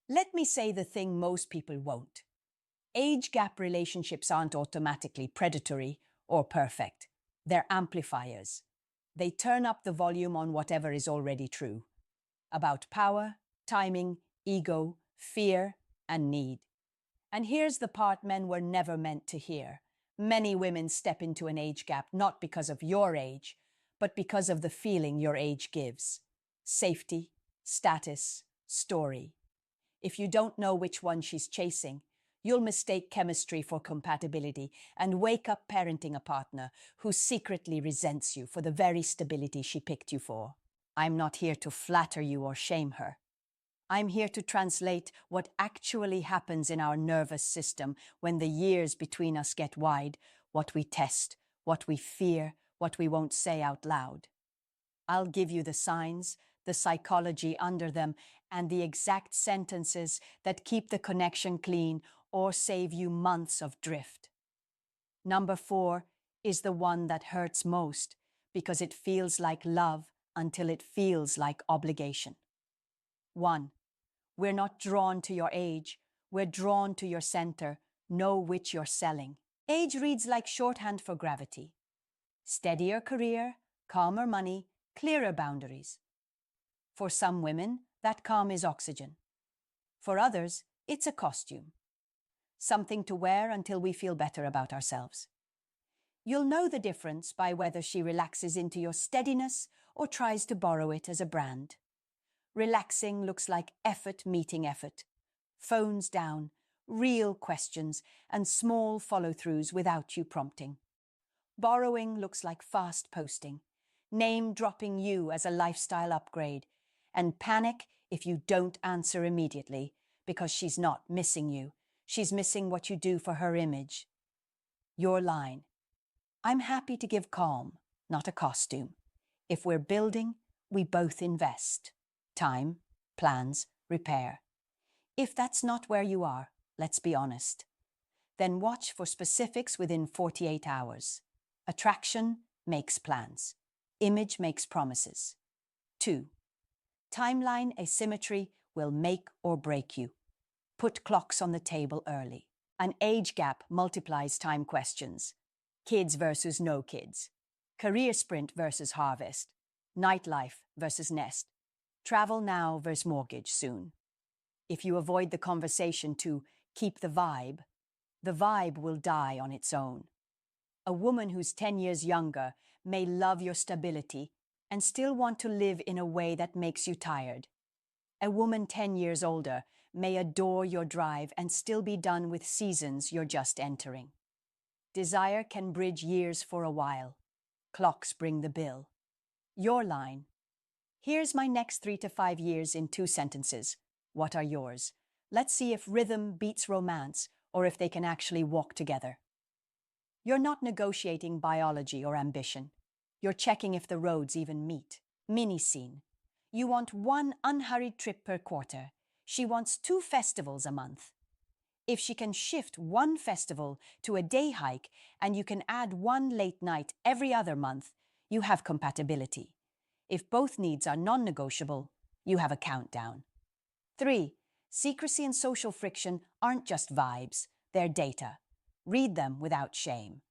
Let me say the thing most people won't. Age gap relationships aren't automatically predatory or perfect. They're amplifiers. They turn up the volume on whatever is already true about power, timing, ego, fear, and need. And here's the part men were never meant to hear. Many women step into an age gap not because of your age, but because of the feeling your age gives. Safety, status, story. If you don't know which one she's chasing, you'll mistake chemistry for compatibility and wake up parenting a partner who secretly resents you for the very stability she picked you for. I'm not here to flatter you or shame her. I'm here to translate what actually happens in our nervous system when the years between us get wide, what we test, what we fear, what we won't say out loud. I'll give you the signs, the psychology under them, and the exact sentences that keep the connection clean or save you months of drift. Number 4 is the one that hurts most because it feels like love until it feels like obligation. 1. We're not drawn to your age, we're drawn to your center, know which you're selling. Age reads like shorthand for gravity. Steadier career, calmer money, clearer boundaries. For some women, that calm is oxygen. For others, it's a costume. Something to wear until we feel better about ourselves. You'll know the difference by whether she relaxes into your steadiness or tries to borrow it as a brand. Relaxing looks like effort meeting effort. Phones down, real questions, and small follow-throughs without you prompting. Borrowing looks like fast posting, name-dropping you as a lifestyle upgrade, and panic if you don't answer immediately because she's not missing you. She's missing what you do for her image. Your line. I'm happy to give calm, not a costume. If we're building, we both invest. Time, plans, repair. If that's not where you are, let's be honest. Then watch for specifics within 48 hours. Attraction makes plans. Image makes promises. 2. Timeline asymmetry will make or break you. Put clocks on the table early. An age gap multiplies time questions. Kids versus no kids. Career sprint versus harvest. Nightlife versus nest. Travel now versus mortgage soon. If you avoid the conversation to keep the vibe will die on its own. A woman who's 10 years younger may love your stability and still want to live in a way that makes you tired. A woman 10 years older may adore your drive and still be done with seasons you're just entering. Desire can bridge years for a while. Clocks bring the bill. Your line. Here's my next 3 to 5 years in 2 sentences. What are yours? Let's see if rhythm beats romance or if they can actually walk together. You're not negotiating biology or ambition. You're checking if the roads even meet. Mini scene. You want 1 unhurried trip per quarter. She wants 2 festivals a month. If she can shift 1 festival to a day hike and you can add 1 late night every other month, you have compatibility. If both needs are non-negotiable, you have a countdown. 3. Secrecy and social friction aren't just vibes, they're data. Read them without shame.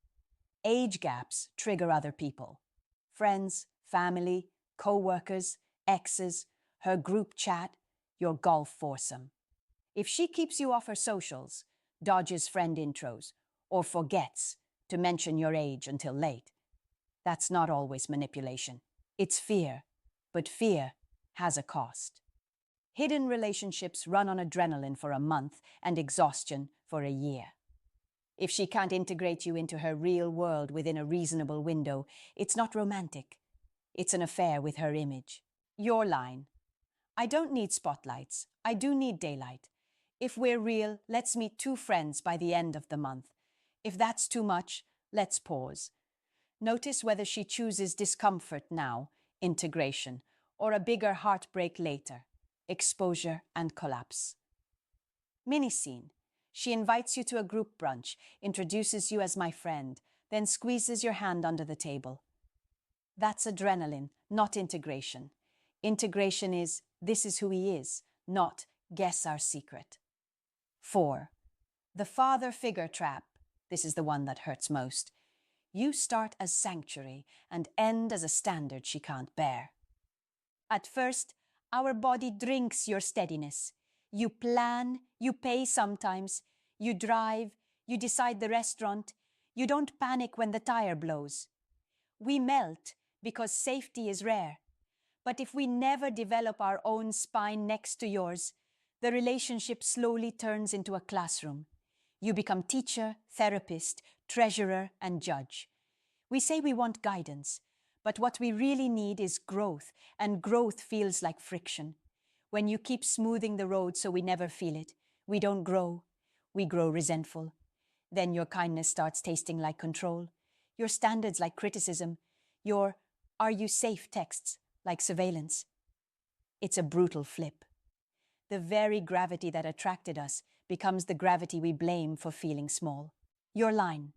Age gaps trigger other people. Friends, family, co-workers, exes, her group chat, your golf foursome. If she keeps you off her socials, dodges friend intros, or forgets to mention your age until late, that's not always manipulation. It's fear, but fear has a cost. Hidden relationships run on adrenaline for a month and exhaustion for a year. If she can't integrate you into her real world within a reasonable window, it's not romantic. It's an affair with her image. Your line. I don't need spotlights. I do need daylight. If we're real, let's meet 2 friends by the end of the month. If that's too much, let's pause. Notice whether she chooses discomfort now, integration, or a bigger heartbreak later, exposure and collapse. Mini scene. She invites you to a group brunch, introduces you as my friend, then squeezes your hand under the table. That's adrenaline, not integration. Integration is, this is who he is, not, Guess our secret. 4. The father figure trap. This is the one that hurts most. You start as sanctuary and end as a standard she can't bear. At first, our body drinks your steadiness. You plan, you pay sometimes, you drive, you decide the restaurant, you don't panic when the tire blows. We melt because safety is rare. But if we never develop our own spine next to yours, the relationship slowly turns into a classroom. You become teacher, therapist, treasurer, and judge. We say we want guidance, but what we really need is growth, and growth feels like friction. When you keep smoothing the road so we never feel it, we don't grow. We grow resentful. Then your kindness starts tasting like control, your standards like criticism, your "are you safe" texts like surveillance. It's a brutal flip. The very gravity that attracted us becomes the gravity we blame for feeling small. Your line: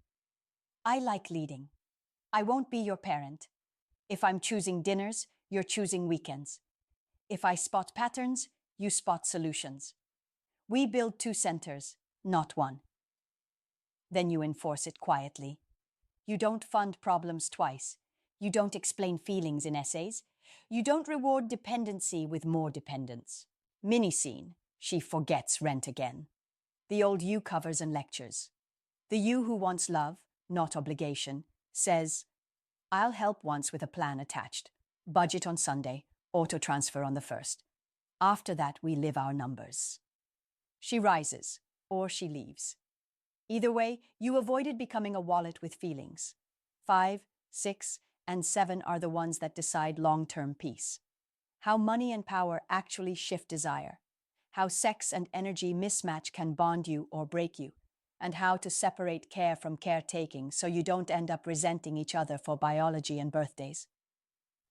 I like leading. I won't be your parent. If I'm choosing dinners, you're choosing weekends. If I spot patterns, you spot solutions. We build 2 centers, not 1. Then you enforce it quietly. You don't fund problems twice. You don't explain feelings in essays. You don't reward dependency with more dependence. Mini scene: she forgets rent again. The old you covers and lectures. The you who wants love, not obligation, says, I'll help once with a plan attached. Budget on Sunday, auto transfer on the 1st. After that, we live our numbers. She rises, or she leaves. Either way, you avoided becoming a wallet with feelings. 5, 6, and 7 are the ones that decide long-term peace. How money and power actually shift desire. How sex and energy mismatch can bond you or break you. And how to separate care from caretaking so you don't end up resenting each other for biology and birthdays.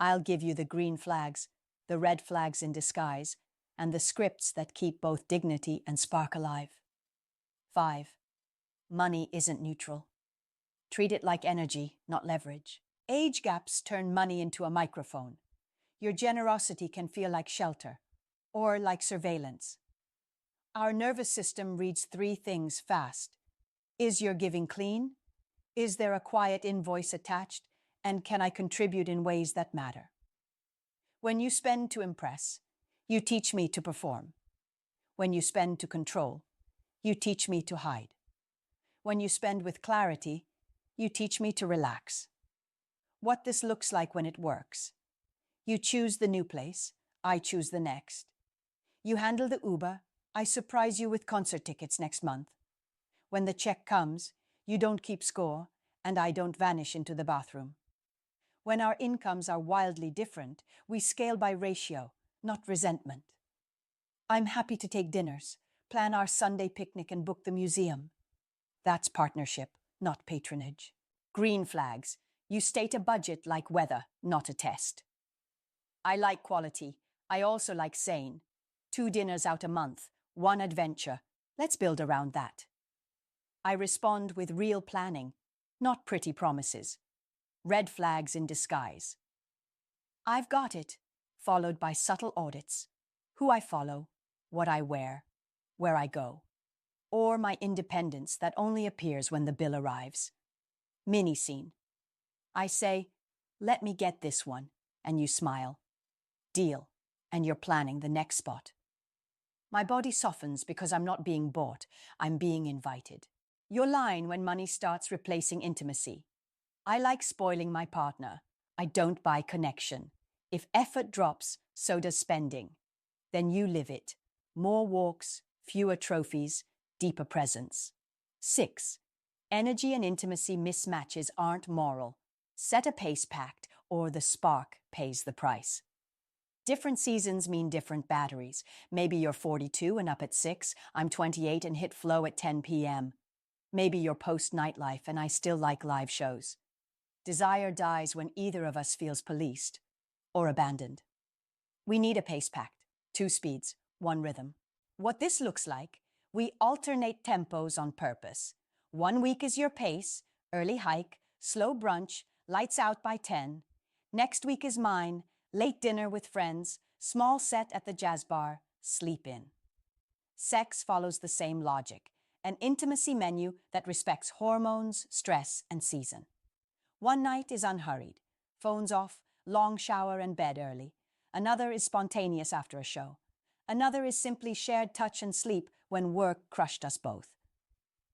I'll give you the green flags, the red flags in disguise, and the scripts that keep both dignity and spark alive. 5. Money isn't neutral. Treat it like energy, not leverage. Age gaps turn money into a microphone. Your generosity can feel like shelter, or like surveillance. Our nervous system reads 3 things fast. Is your giving clean? Is there a quiet invoice attached? And can I contribute in ways that matter? When you spend to impress, you teach me to perform. When you spend to control, you teach me to hide. When you spend with clarity, you teach me to relax. What this looks like when it works. You choose the new place, I choose the next. You handle the Uber, I surprise you with concert tickets next month. When the check comes, you don't keep score, and I don't vanish into the bathroom. When our incomes are wildly different, we scale by ratio, not resentment. I'm happy to take dinners, plan our Sunday picnic, and book the museum. That's partnership, not patronage. Green flags. You state a budget like weather, not a test. I like quality. I also like sane. 2 dinners out a month, 1 adventure. Let's build around that. I respond with real planning, not pretty promises. Red flags in disguise. I've got it, followed by subtle audits. Who I follow, what I wear, where I go. Or my independence that only appears when the bill arrives. Mini scene. I say, let me get this one, and you smile. Deal, and you're planning the next spot. My body softens because I'm not being bought, I'm being invited. Your line when money starts replacing intimacy. I like spoiling my partner. I don't buy connection. If effort drops, so does spending. Then you live it. More walks, fewer trophies, deeper presence. 6. Energy and intimacy mismatches aren't moral. Set a pace pact, or the spark pays the price. Different seasons mean different batteries. Maybe you're 42 and up at 6, I'm 28 and hit flow at 10 p.m. Maybe you're post-nightlife and I still like live shows. Desire dies when either of us feels policed or abandoned. We need a pace pact, 2 speeds, 1 rhythm. What this looks like, we alternate tempos on purpose. 1 week is your pace, early hike, slow brunch, lights out by 10. Next week is mine, late dinner with friends, small set at the jazz bar, sleep in. Sex follows the same logic, an intimacy menu that respects hormones, stress, and season. One night is unhurried, phones off, long shower and bed early. Another is spontaneous after a show. Another is simply shared touch and sleep when work crushed us both.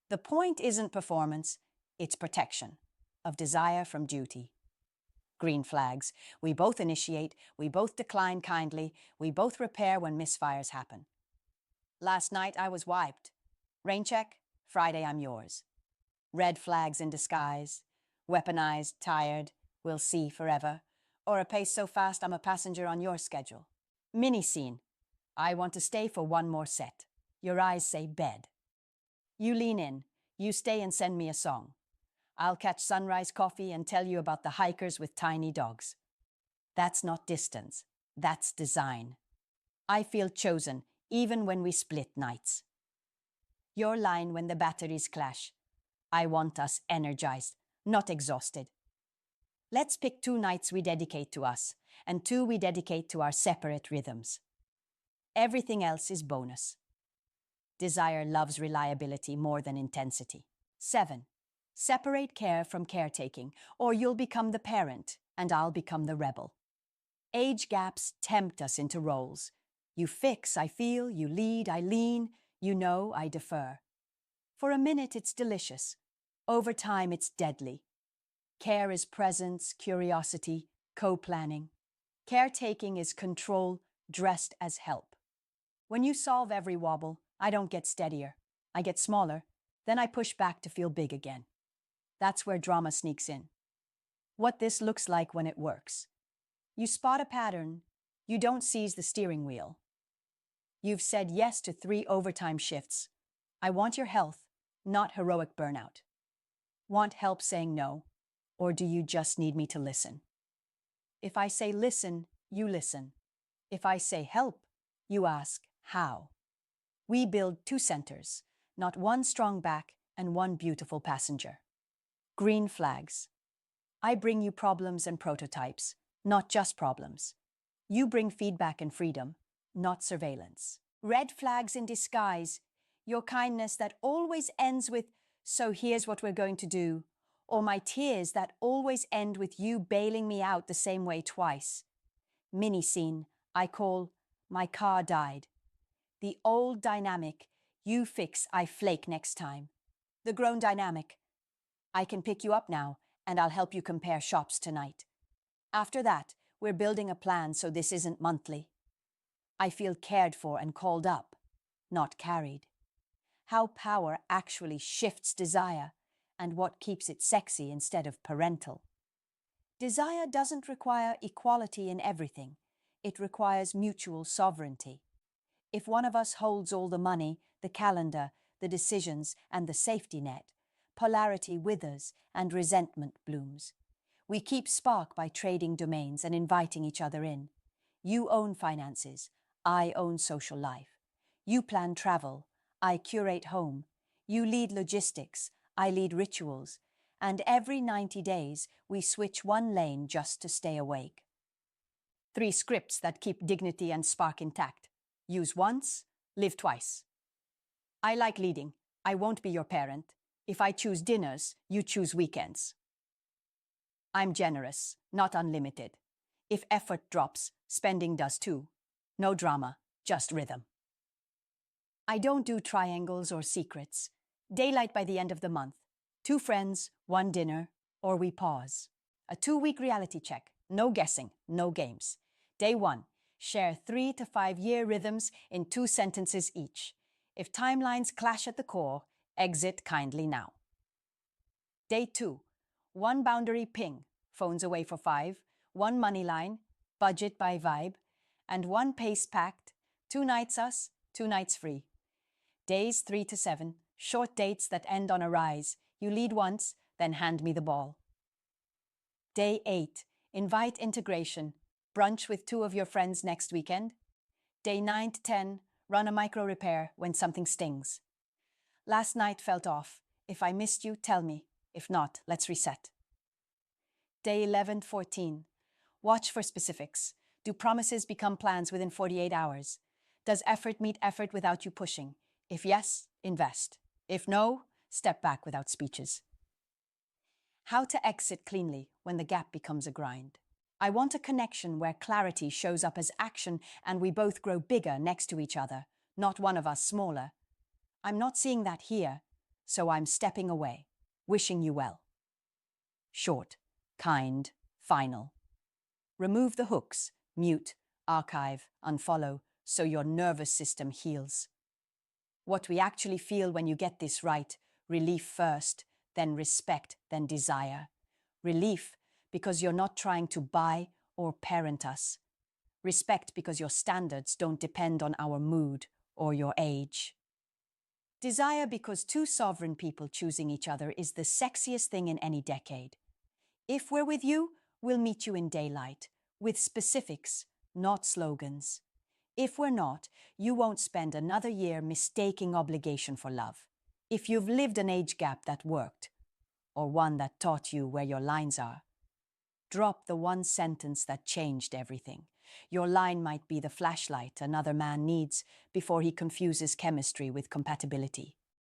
The point isn't performance, it's protection of desire from duty. Green flags. We both initiate, we both decline kindly, we both repair when misfires happen. Last night I was wiped. Rain check, Friday I'm yours. Red flags in disguise. Weaponized, tired, we'll see forever. Or a pace so fast I'm a passenger on your schedule. Mini scene. I want to stay for one more set. Your eyes say bed. You lean in, you stay and send me a song. I'll catch sunrise coffee and tell you about the hikers with tiny dogs. That's not distance, that's design. I feel chosen, even when we split nights. Your line when the batteries clash. I want us energized, not exhausted. Let's pick 2 nights we dedicate to us, and 2 we dedicate to our separate rhythms. Everything else is bonus. Desire loves reliability more than intensity. 7. Separate care from caretaking, or you'll become the parent, and I'll become the rebel. Age gaps tempt us into roles. You fix, I feel, you lead, I lean, you know, I defer. For a minute it's delicious. Over time it's deadly. Care is presence, curiosity, co-planning. Caretaking is control dressed as help. When you solve every wobble, I don't get steadier. I get smaller, then I push back to feel big again. That's where drama sneaks in. What this looks like when it works. You spot a pattern, you don't seize the steering wheel. You've said yes to 3 overtime shifts. I want your health, not heroic burnout. Want help saying no, or do you just need me to listen? If I say listen, you listen. If I say help, you ask how. We build 2 centers, not one strong back and one beautiful passenger. Green flags. I bring you problems and prototypes, not just problems. You bring feedback and freedom, not surveillance. Red flags in disguise. Your kindness that always ends with, so here's what we're going to do. Or my tears that always end with you bailing me out the same way twice. Mini scene I call my car died. The old dynamic, you fix, I flake next time. The grown dynamic, I can pick you up now, and I'll help you compare shops tonight. After that, we're building a plan so this isn't monthly. I feel cared for and called up, not carried. How power actually shifts desire, and what keeps it sexy instead of parental. Desire doesn't require equality in everything. It requires mutual sovereignty. If one of us holds all the money, the calendar, the decisions, and the safety net, polarity withers and resentment blooms. We keep spark by trading domains and inviting each other in. You own finances, I own social life. You plan travel, I curate home. You lead logistics, I lead rituals. And every 90 days, we switch one lane just to stay awake. 3 scripts that keep dignity and spark intact. Use once, live twice. I like leading. I won't be your parent. If I choose dinners, you choose weekends. I'm generous, not unlimited. If effort drops, spending does too. No drama, just rhythm. I don't do triangles or secrets. Daylight by the end of the month. 2 friends, 1 dinner, or we pause. A 2-week reality check. No guessing, no games. Day 1. Share 3 to 5 year rhythms in 2 sentences each. If timelines clash at the core, exit kindly now. Day 2. 1 boundary ping, phones away for 5, 1 money line, budget by vibe, and 1 pace pact, 2 nights us, 2 nights free. Days 3 to 7, short dates that end on a rise. You lead once, then hand me the ball. Day 8. Invite integration. Brunch with 2 of your friends next weekend. Day 9 to 10. Run a micro repair when something stings. Last night felt off. If I missed you, tell me. If not, let's reset. Day 11 to 14. Watch for specifics. Do promises become plans within 48 hours? Does effort meet effort without you pushing? If yes, invest. If no, step back without speeches. How to exit cleanly when the gap becomes a grind. I want a connection where clarity shows up as action and we both grow bigger next to each other, not one of us smaller. I'm not seeing that here, so I'm stepping away, wishing you well. Short, kind, final. Remove the hooks, mute, archive, unfollow, so your nervous system heals. What we actually feel when you get this right, relief first, then respect, then desire. Relief because you're not trying to buy or parent us. Respect because your standards don't depend on our mood or your age. Desire because two sovereign people choosing each other is the sexiest thing in any decade. If we're with you, we'll meet you in daylight, with specifics, not slogans. If we're not, you won't spend another year mistaking obligation for love. If you've lived an age gap that worked, or one that taught you where your lines are, drop the one sentence that changed everything. Your line might be the flashlight another man needs before he confuses chemistry with compatibility.